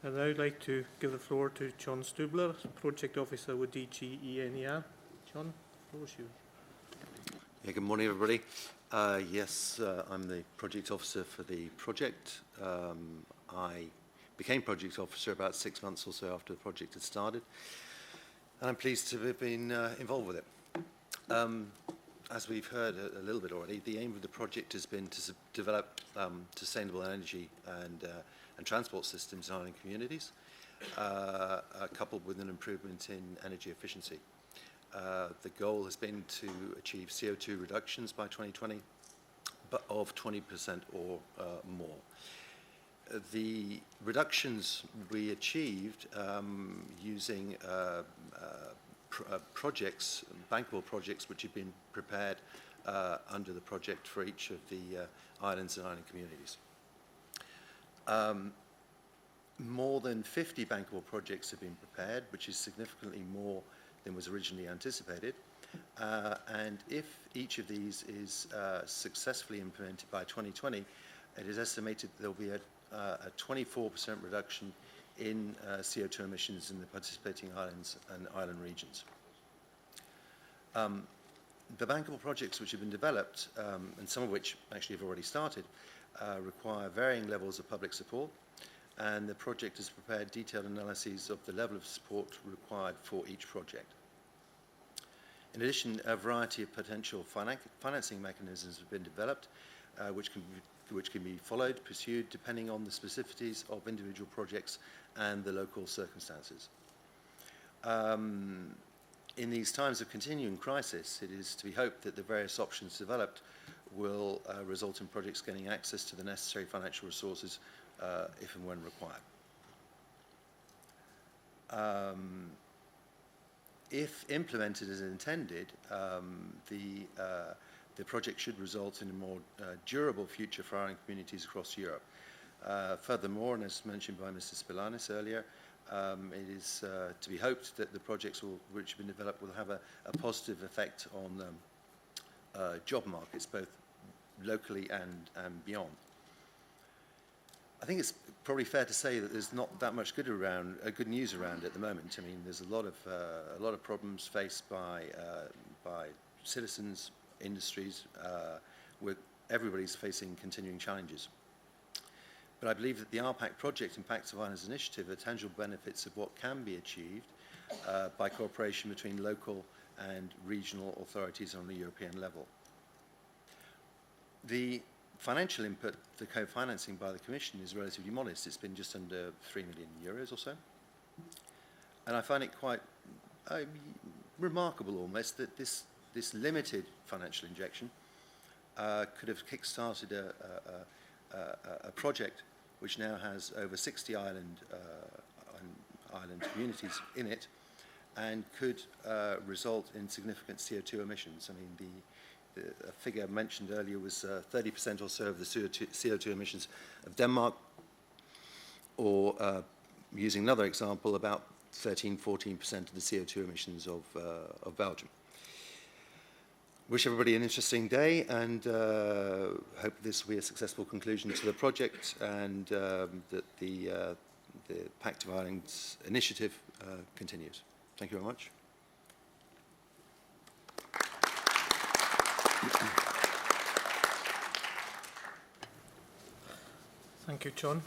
And I'd like to give the floor to John Stuebler, Project Officer with DG ENER. John, the floor is yours. Yeah, good morning, everybody. I'm the project officer for the project. I became project officer about 6 months or so after the project had started, and I'm pleased to have been involved with it. As we've heard a little bit already, the aim of the project has been to develop sustainable energy and transport systems in island communities, coupled with an improvement in energy efficiency. The goal has been to achieve CO2 reductions by 2020, but of 20% or more. The reductions we achieved using projects, bankable projects, which have been prepared under the project for each of the islands and island communities. More than 50 bankable projects have been prepared, which is significantly more than was originally anticipated. And if each of these is successfully implemented by 2020, it is estimated that there will be a 24% reduction in CO2 emissions in the participating islands and island regions. The bankable projects which have been developed, and some of which actually have already started, require varying levels of public support, and the project has prepared detailed analyses of the level of support required for each project. In addition, a variety of potential financing mechanisms have been developed, which can be followed, pursued, depending on the specificities of individual projects and the local circumstances. In these times of continuing crisis, it is to be hoped that the various options developed will result in projects gaining access to the necessary financial resources if and when required. If implemented as intended, the project should result in a more durable future for island communities across Europe. Furthermore, and as mentioned by Mr. Spilanis earlier, it is to be hoped that the projects which have been developed will have a positive effect on job markets, both locally and beyond. I think it's probably fair to say that there's not that much good news around at the moment. I mean, there's a lot of problems faced by citizens, industries, where everybody's facing continuing challenges. But I believe that the RPAC project and Pact of Islands initiative are tangible benefits of what can be achieved by cooperation between local and regional authorities on the European level. The financial input, the co-financing by the Commission, is relatively modest. It's been just under €3 million or so. And I find it quite remarkable almost that this limited financial injection could have kick-started a project which now has over 60 island communities in it and could result in significant CO2 emissions. I mean, the figure mentioned earlier was 30% or so of the CO2 emissions of Denmark, or using another example, about 13–14% of the CO2 emissions of Belgium. Wish everybody an interesting day, and hope this will be a successful conclusion to the project, and that the Pact of Islands initiative continues. Thank you very much. Thank you, John.